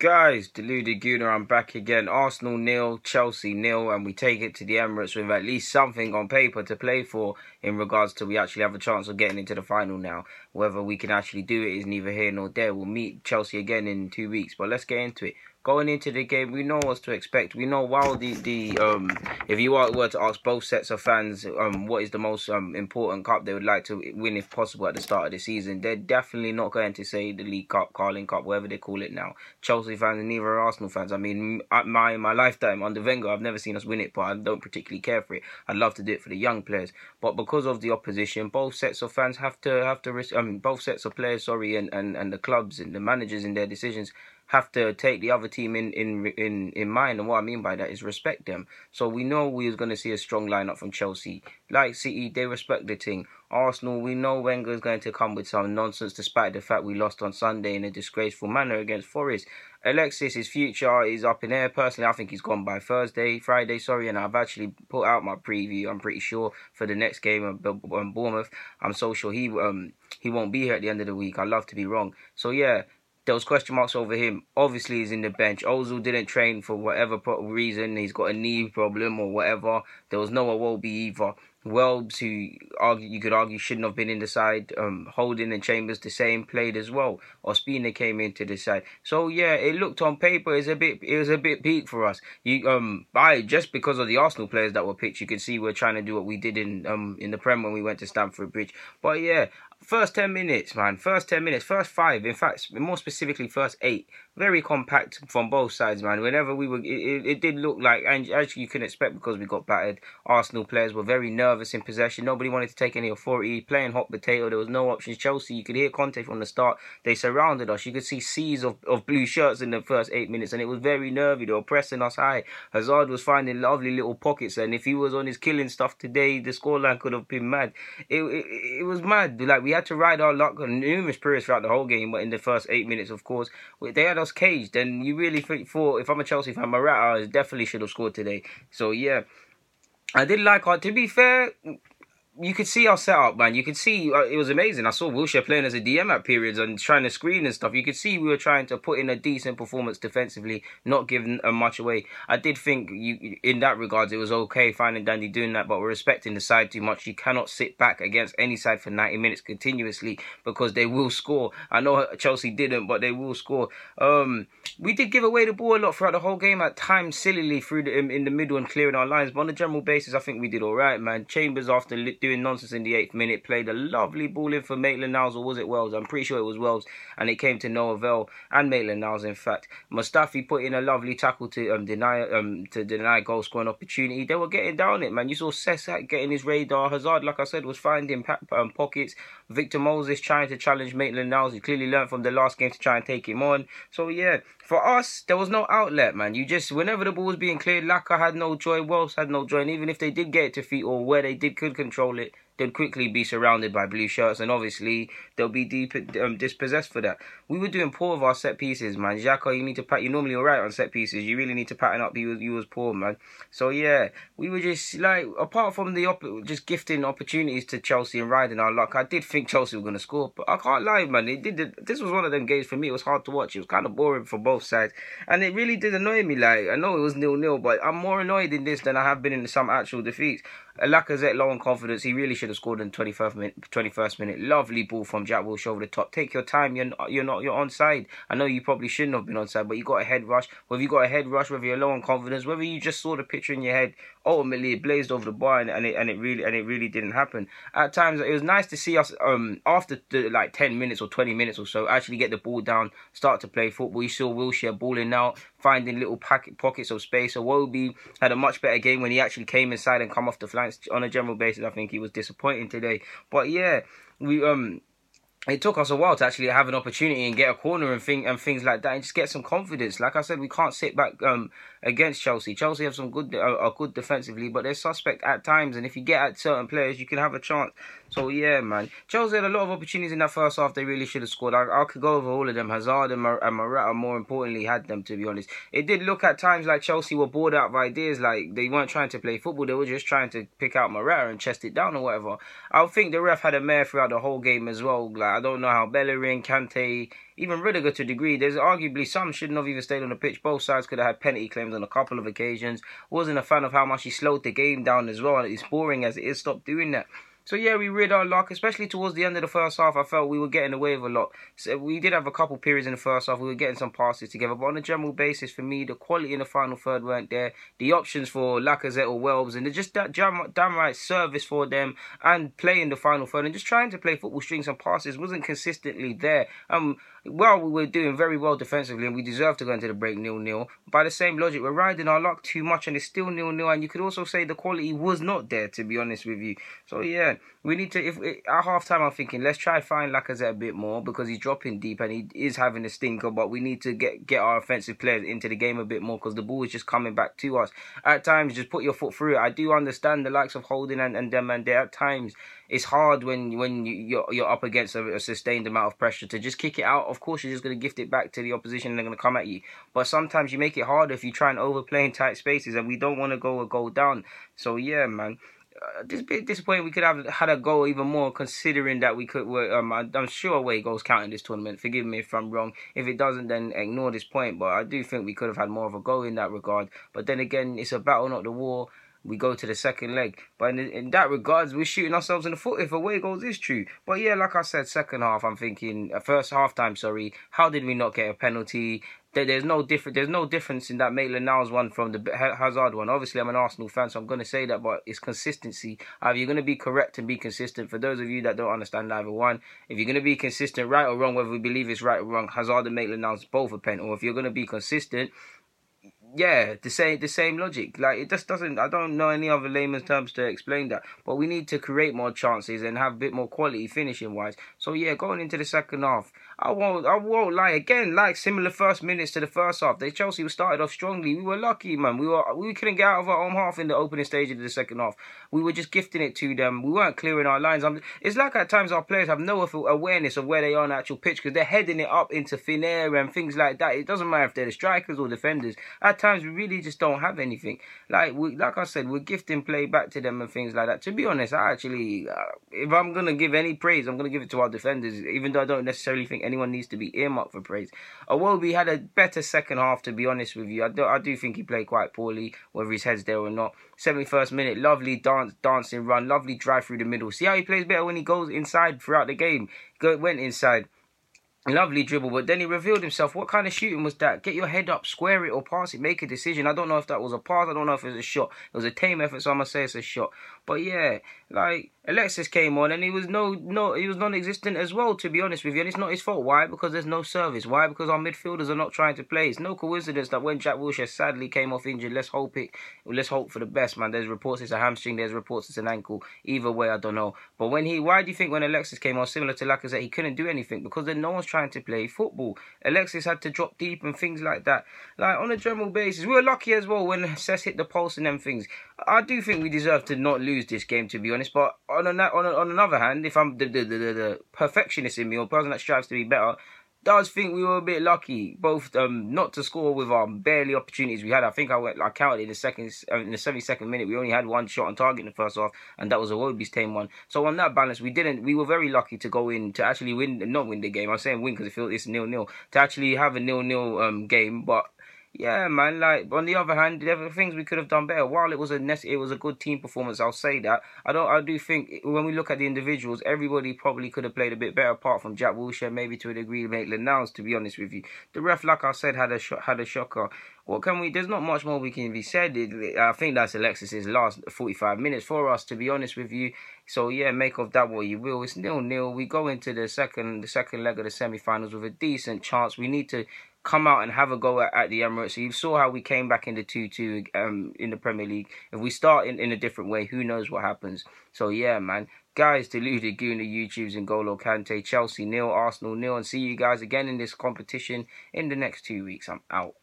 Guys, Deluded Gooner, I'm back again. Arsenal 0, Chelsea 0, and we take it to the Emirates with at least something on paper to play for in regards to we actually have a chance of getting into the final now. Whether we can actually do it is neither here nor there. We'll meet Chelsea again in 2 weeks, but let's get into it. Going into the game, we know what to expect. We know while if you were to ask both sets of fans what is the most important cup they would like to win if possible at the start of the season, they're definitely not going to say the League Cup, Carling Cup, whatever they call it now. Chelsea fans and neither are Arsenal fans. I mean, my lifetime under Wenger, I've never seen us win it, but I don't particularly care for it. I'd love to do it for the young players, but because of the opposition, both sets of fans both sets of players, and the clubs and the managers in their decisions have to take the other team in mind, and what I mean by that is respect them. So we know we was going to see a strong lineup from Chelsea. Like City, they respect the team. Arsenal, we know Wenger is going to come with some nonsense despite the fact we lost on Sunday in a disgraceful manner against Forest. Alexis, his future is up in air. Personally, I think he's gone by Friday, and I've actually put out my preview, I'm pretty sure, for the next game of Bournemouth. I'm so sure he won't be here at the end of the week. I'd love to be wrong. So yeah, there was question marks over him. Obviously, he's in the bench. Ozil didn't train for whatever reason. He's got a knee problem or whatever. There was no Iwobi either. Welbs, who you could argue shouldn't have been in the side. Holding and Chambers the same, played as well. Ospina came into the side. So yeah, it looked on paper it was a bit peak for us. Just because of the Arsenal players that were picked, you could see we're trying to do what we did in the Prem when we went to Stamford Bridge. But yeah, first 10 minutes, man. First 5, in fact, more specifically, first 8. Very compact from both sides, man. Whenever we were, it did look like, and as you can expect because we got battered, Arsenal players were very nervous in possession. Nobody wanted to take any authority, playing hot potato. There was no options. Chelsea, you could hear Conte from the start. They surrounded us. You could see seas of blue shirts in the first 8 minutes, and it was very nervy. They were pressing us high. Hazard was finding lovely little pockets, and if he was on his killing stuff today, the scoreline could have been mad. It was mad. Like, we had to ride our luck on numerous periods throughout the whole game, but in the first 8 minutes, of course, they had us caged, and you really thought, if I'm a Chelsea fan, Morata definitely should have scored today. So yeah, I did like to be fair, you could see our setup, man. You could see it was amazing. I saw Wilshere playing as a DM at periods and trying to screen and stuff. You could see we were trying to put in a decent performance defensively, not giving much away. I did think in that regards it was okay, fine and dandy doing that, but we're respecting the side too much. You cannot sit back against any side for 90 minutes continuously because they will score. I know Chelsea didn't, but they will score. We did give away the ball a lot throughout the whole game at times, sillily in the middle and clearing our lines. But on a general basis, I think we did all right, man. Chambers, after doing nonsense in the 8th minute, played a lovely ball in for Maitland-Niles, or was it Wells? I'm pretty sure it was Wells, and it came to no avail. And Maitland-Niles, in fact, Mustafi put in a lovely tackle to deny goal scoring opportunity. They were getting down it, man. You saw Cesar getting his radar. Hazard, like I said, was finding pockets. Victor Moses trying to challenge Maitland-Niles. He clearly learned from the last game to try and take him on. So yeah, for us, there was no outlet, man. Whenever the ball was being cleared, Laka had no joy, Wells had no joy, and even if they did get it to feet or where they could control it, they'd quickly be surrounded by blue shirts, and obviously they'll be dispossessed for that. We were doing poor with our set pieces, man. Xhaka, you're normally alright on set pieces. You really need to pattern up. You was poor, man. So yeah, we were just like, apart from just gifting opportunities to Chelsea and riding our luck, I did think Chelsea were going to score, but I can't lie, man. This was one of them games for me. It was hard to watch. It was kind of boring for both sides, and it really did annoy me. Like, I know it was 0-0, but I'm more annoyed in this than I have been in some actual defeats. Lacazette low on confidence. He really should have scored in 21st minute. Lovely ball from Jack Wilshere over the top. Take your time. You're onside. I know you probably shouldn't have been onside, but you got a head rush. Whether you got a head rush, whether you're low on confidence, whether you just saw the picture in your head, ultimately it blazed over the bar, and it really didn't happen. At times it was nice to see us after the 10 minutes or 20 minutes or so actually get the ball down, start to play football. You saw Wilshere balling out, finding little pockets of space. Iwobi had a much better game when he actually came inside and come off the flanks. On a general basis, I think he was disappointing today. But yeah, it took us a while to actually have an opportunity and get a corner and things like that, and just get some confidence. Like I said, we can't sit back against Chelsea. Chelsea have some are good defensively, but they're suspect at times. And if you get at certain players, you can have a chance. So yeah, man, Chelsea had a lot of opportunities in that first half. They really should have scored. I could go over all of them. Hazard and Morata, more importantly, had them, to be honest. It did look at times like Chelsea were bored out of ideas. Like, they weren't trying to play football. They were just trying to pick out Morata and chest it down or whatever. I think the ref had a mare throughout the whole game as well. Like, I don't know how Bellerin, Kante, even Rudiger to a degree. There's arguably some shouldn't have even stayed on the pitch. Both sides could have had penalty claims on a couple of occasions. Wasn't a fan of how much he slowed the game down as well. And it's boring as it is. Stop doing that. So yeah, we rid our luck, especially towards the end of the first half. I felt we were getting away with a lot. So we did have a couple periods in the first half. We were getting some passes together. But on a general basis, for me, the quality in the final third weren't there. The options for Lacazette or Welbs, and just that damn right service for them and playing the final third and just trying to play football, strings and passes wasn't consistently there. Well, we were doing very well defensively and we deserved to go into the break 0-0. By the same logic, we're riding our luck too much and it's still 0-0. And you could also say the quality was not there, to be honest with you. So yeah, we need to, at half-time I'm thinking, let's try to find Lacazette a bit more because he's dropping deep and he is having a stinker. But we need to get our offensive players into the game a bit more because the ball is just coming back to us. At times, just put your foot through it. I do understand the likes of Holding and them, and there at times it's hard when you're up against a sustained amount of pressure to just kick it out. Of course, you're just going to gift it back to the opposition and they're going to come at you. But sometimes you make it harder if you try and overplay in tight spaces and we don't want to go a goal down. So yeah, man. This bit disappointing. We could have had a goal even more, considering that we could. I'm sure away goals count in this tournament. Forgive me if I'm wrong. If it doesn't, then ignore this point. But I do think we could have had more of a goal in that regard. But then again, it's a battle, not the war. We go to the second leg. But in that regards, we're shooting ourselves in the foot if away goals is true. But yeah, like I said, second half, I'm thinking, first half time, sorry, how did we not get a penalty? There's no difference in that Maitland-Niles one from the Hazard one. Obviously, I'm an Arsenal fan, so I'm going to say that, but it's consistency. Either you're going to be correct and be consistent. For those of you that don't understand either one, if you're going to be consistent, right or wrong, whether we believe it's right or wrong, Hazard and Maitland-Niles both a pen. Or if you're going to be consistent, yeah, the same logic. Like, it just doesn't. I don't know any other layman's terms to explain that. But we need to create more chances and have a bit more quality finishing wise. So yeah, going into the second half, I won't lie again. Like similar first minutes to the first half, Chelsea started off strongly. We were lucky, man. We couldn't get out of our own half in the opening stage of the second half. We were just gifting it to them. We weren't clearing our lines. It's like at times our players have no awareness of where they are on the actual pitch because they're heading it up into thin air and things like that. It doesn't matter if they're the strikers or defenders. At times we really just don't have anything. Like I said, we're gifting play back to them and things like that. To be honest, I actually, if I'm gonna give any praise, I'm gonna give it to our defenders. Even though I don't necessarily think anyone needs to be earmarked for praise. Iwobi had a better second half, to be honest with you. I do think he played quite poorly, whether his head's there or not. 71st minute, lovely dancing run, lovely drive through the middle. See how he plays better when he goes inside throughout the game. Went inside. Lovely dribble, but then he revealed himself. What kind of shooting was that? Get your head up, square it or pass it, make a decision. I don't know if that was a pass. I don't know if it was a shot. It was a tame effort, so I'm going to say it's a shot. But yeah, like, Alexis came on and he was he was non-existent as well, to be honest with you. And it's not his fault. Why? Because there's no service. Why? Because our midfielders are not trying to play. It's no coincidence that when Jack Wilshere sadly came off injured, let's hope for the best, man. There's reports it's a hamstring, there's reports it's an ankle. Either way, I don't know. But why do you think when Alexis came on, similar to Lacazette, he couldn't do anything? Because then no one's trying to play football. Alexis had to drop deep and things like that. Like, on a general basis, we were lucky as well when Cess hit the post and them things. I do think we deserve to not lose this game, to be honest. But on another hand, if I'm the perfectionist in me or person that strives to be better, does think we were a bit lucky, both not to score with our barely opportunities we had. I think I counted in the 72nd minute. We only had one shot on target in the first half, and that was Iwobi's tame one. So on that balance, we were very lucky to go in to actually not win the game. I'm saying win because it's 0-0 to actually have a 0-0 game, but. Yeah, man. Like, on the other hand, there were things we could have done better. While it was a good team performance, I'll say that. I do think when we look at the individuals, everybody probably could have played a bit better, apart from Jack Wilshere, maybe to a degree, Maitland-Niles. To be honest with you, the ref, like I said, had a shocker. What can we? There's not much more we can be said. I think that's Alexis's last 45 minutes for us, to be honest with you. So yeah, make of that what you will. It's 0-0. We go into the second leg of the semi-finals with a decent chance. We need to come out and have a go at the Emirates. So you saw how we came back in the 2-2 in the Premier League. If we start in a different way, who knows what happens. So yeah, man. Guys, deluded Goon the YouTubes and Golo Kante, Chelsea 0, Arsenal 0, and see you guys again in this competition in the next 2 weeks. I'm out.